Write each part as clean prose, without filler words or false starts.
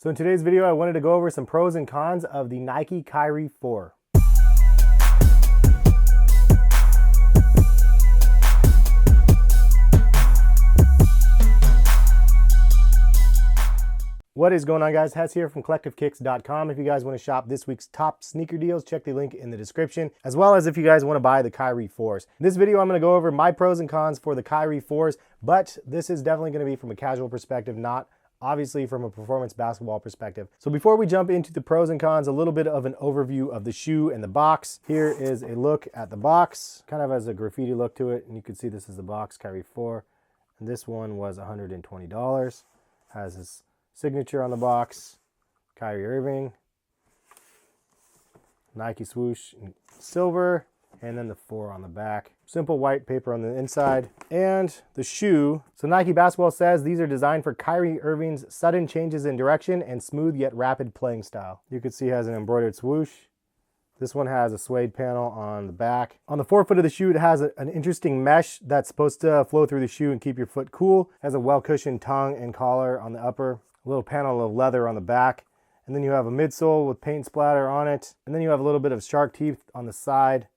So in today's video, I wanted to go over some pros and cons of the Nike Kyrie 4. What is going on, guys? Hess here from CollectiveKicks.com. If you guys want to shop this week's top sneaker deals, check the link in the description, as well as if you guys want to buy the Kyrie 4s. In this video, I'm going to go over my pros and cons for the Kyrie 4s, but this is definitely going to be from a casual perspective, not obviously from a performance basketball perspective. So before we jump into the pros and cons, a little bit of an overview of the shoe and the box. Here is a look at the box, kind of has a graffiti look to it, and you can see this is the box, Kyrie 4, and this one was $120. Has his signature on the box, Kyrie Irving, Nike swoosh in silver, and then the 4 on the back. Simple white paper on the inside. And the shoe. So Nike Basketball says these are designed for Kyrie Irving's sudden changes in direction and smooth yet rapid playing style. You can see it has an embroidered swoosh. This one has a suede panel on the back. On the forefoot of the shoe, it has an interesting mesh that's supposed to flow through the shoe and keep your foot cool. It has a well-cushioned tongue and collar on the upper. A little panel of leather on the back. And then you have a midsole with paint splatter on it. And then you have a little bit of shark teeth on the side.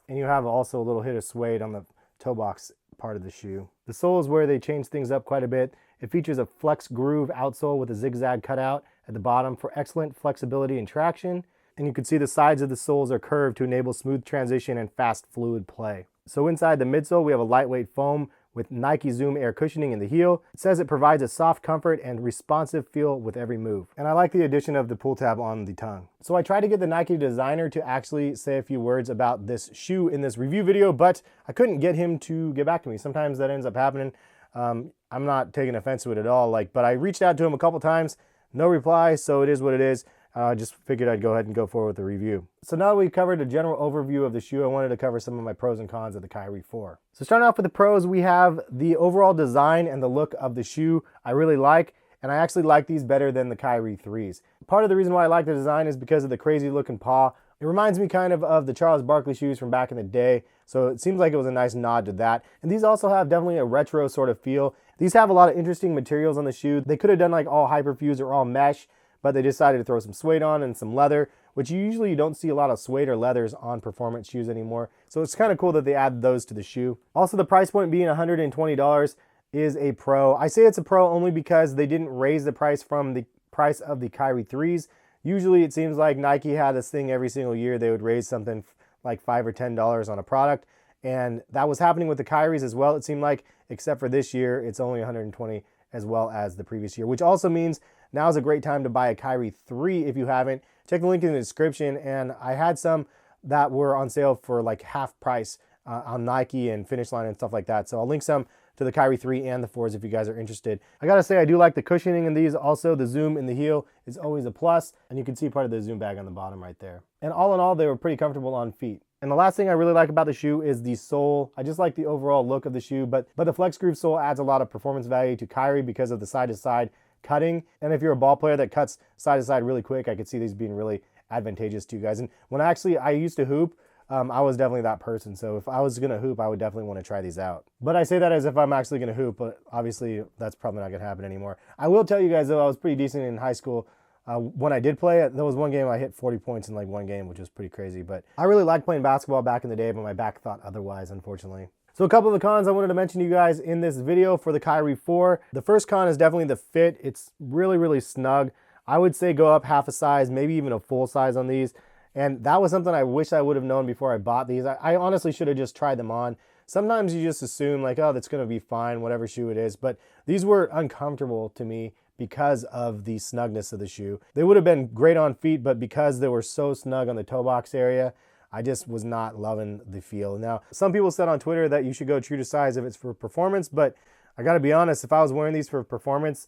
And you have also a little hit of suede on the toe box part of the shoe. The sole is where they change things up quite a bit. It features a flex groove outsole with a zigzag cutout at the bottom for excellent flexibility and traction. And you can see the sides of the soles are curved to enable smooth transition and fast fluid play. So inside the midsole, we have a lightweight foam with Nike Zoom air cushioning in the heel. It says it provides a soft comfort and responsive feel with every move. And I like the addition of the pull tab on the tongue. So I tried to get the Nike designer to actually say a few words about this shoe in this review video, but I couldn't get him to get back to me. Sometimes that ends up happening. I'm not taking offense to it at all, but I reached out to him a couple times, no reply, so it is what it is. I just figured I'd go ahead and go forward with the review. So now that we've covered a general overview of the shoe, I wanted to cover some of my pros and cons of the Kyrie 4. So starting off with the pros, we have the overall design and the look of the shoe I really like, and I actually like these better than the Kyrie 3s. Part of the reason why I like the design is because of the crazy looking paw. It reminds me kind of the Charles Barkley shoes from back in the day, so it seems like it was a nice nod to that. And these also have definitely a retro sort of feel. These have a lot of interesting materials on the shoe. They could have done like all hyperfuse or all mesh, but they decided to throw some suede on and some leather, which you don't see a lot of suede or leathers on performance shoes anymore. So it's kind of cool that they add those to the shoe. Also, the price point being $120 is a pro. I say it's a pro only because they didn't raise the price from the price of the Kyrie 3s. Usually it seems like Nike had this thing every single year. They would raise something like $5 or $10 on a product. And that was happening with the Kyries as well, it seemed like, except for this year, it's only $120 as well as the previous year, which also means now is a great time to buy a Kyrie 3 if you haven't. Check the link in the description, and I had some that were on sale for like half price on Nike and Finish Line and stuff like that. So I'll link some to the Kyrie 3 and the 4s if you guys are interested. I gotta say, I do like the cushioning in these. Also, the zoom in the heel is always a plus, and you can see part of the zoom bag on the bottom right there. And all in all, they were pretty comfortable on feet. And the last thing I really like about the shoe is the sole. I just like the overall look of the shoe, but the flex groove sole adds a lot of performance value to Kyrie because of the side-to-side cutting. And if you're a ball player that cuts side-to-side really quick, I could see these being really advantageous to you guys. And when I used to hoop, I was definitely that person. So if I was gonna hoop, I would definitely want to try these out. But I say that as if I'm actually gonna hoop, but obviously that's probably not gonna happen anymore. I will tell you guys though, I was pretty decent in high school. When I did play it, there was one game I hit 40 points in like one game, which was pretty crazy. But I really liked playing basketball back in the day, but my back thought otherwise, unfortunately. So a couple of the cons I wanted to mention to you guys in this video for the Kyrie 4. The first con is definitely the fit. It's really, really snug. I would say go up half a size, maybe even a full size on these. And that was something I wish I would have known before I bought these. I honestly should have just tried them on. Sometimes you just assume like, oh, that's gonna be fine, whatever shoe it is. But these were uncomfortable to me because of the snugness of the shoe. They would have been great on feet, but because they were so snug on the toe box area, I just was not loving the feel. Now, some people said on Twitter that you should go true to size if it's for performance, but I gotta be honest, if I was wearing these for performance,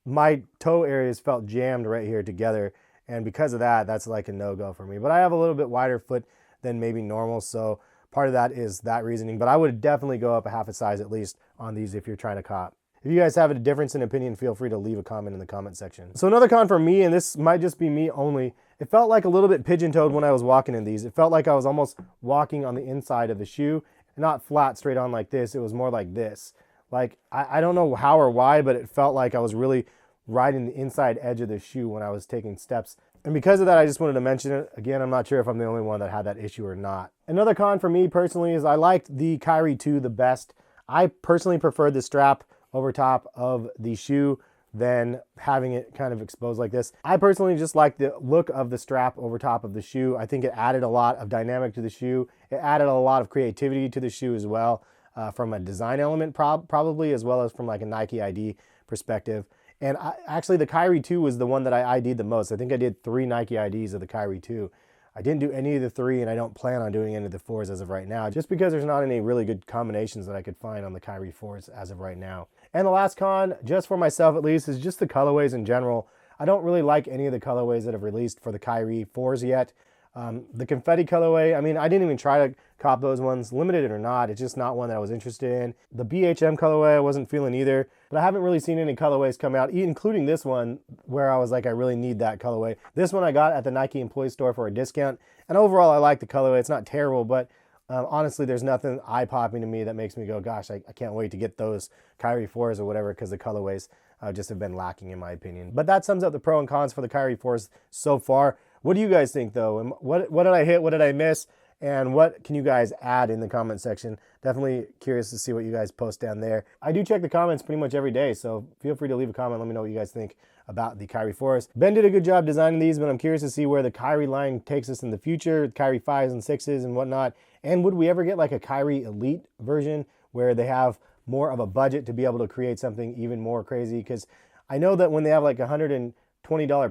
my toe areas felt jammed right here together. And because of that, that's like a no-go for me. But I have a little bit wider foot than maybe normal, so part of that is that reasoning. But I would definitely go up a half a size at least on these if you're trying to cop. If you guys have a difference in opinion, feel free to leave a comment in the comment section. So another con for me, and this might just be me only, it felt like a little bit pigeon-toed when I was walking in these. It felt like I was almost walking on the inside of the shoe, not flat straight on like this. It was more like this. Like, I don't know how or why, but it felt like I was really right in the inside edge of the shoe when I was taking steps. And because of that, I just wanted to mention it. Again, I'm not sure if I'm the only one that had that issue or not. Another con for me personally is I liked the Kyrie 2 the best. I personally preferred the strap over top of the shoe than having it kind of exposed like this. I personally just like the look of the strap over top of the shoe. I think it added a lot of dynamic to the shoe. It added a lot of creativity to the shoe as well, from a design element probably, as well as from like a Nike ID perspective. And actually the Kyrie 2 was the one that I ID'd the most. I think I did 3 Nike IDs of the Kyrie 2. I didn't do any of the 3, and I don't plan on doing any of the 4s as of right now, just because there's not any really good combinations that I could find on the Kyrie 4s as of right now. And the last con, just for myself at least, is just the colorways in general. I don't really like any of the colorways that have released for the Kyrie 4s yet. The confetti colorway, I mean, I didn't even try to cop those ones, limited or not. It's just not one that I was interested in. The BHM colorway I wasn't feeling either, but I haven't really seen any colorways come out, including this one where I was like, I really need that colorway. This one I got at the Nike employee store for a discount, and overall I like the colorway. It's not terrible, but honestly, there's nothing eye-popping to me that makes me go, gosh, I can't wait to get those Kyrie 4s or whatever, because the colorways just have been lacking in my opinion. But that sums up the pro and cons for the Kyrie 4s so far. What do you guys think though? And what did I hit? What did I miss? And what can you guys add in the comment section? Definitely curious to see what you guys post down there. I do check the comments pretty much every day, so feel free to leave a comment. Let me know what you guys think about the Kyrie 4s. Ben did a good job designing these, but I'm curious to see where the Kyrie line takes us in the future, Kyrie 5s and 6s and whatnot. And would we ever get like a Kyrie Elite version where they have more of a budget to be able to create something even more crazy? Because I know that when they have like $120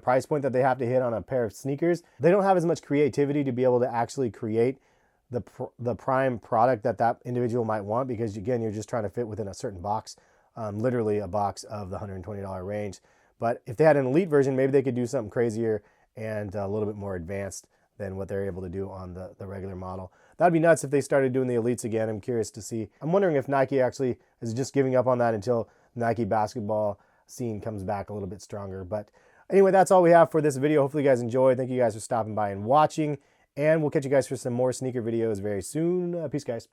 price point that they have to hit on a pair of sneakers, they don't have as much creativity to be able to actually create the prime product that individual might want, because again, you're just trying to fit within a certain box, literally a box of the $120 range. But if they had an Elite version, maybe they could do something crazier and a little bit more advanced than what they're able to do on the regular model. That'd be nuts if they started doing the Elites again. I'm curious to see. I'm wondering if Nike actually is just giving up on that until the Nike basketball scene comes back a little bit stronger. But anyway, that's all we have for this video. Hopefully you guys enjoyed. Thank you guys for stopping by and watching. And we'll catch you guys for some more sneaker videos very soon. Peace, guys.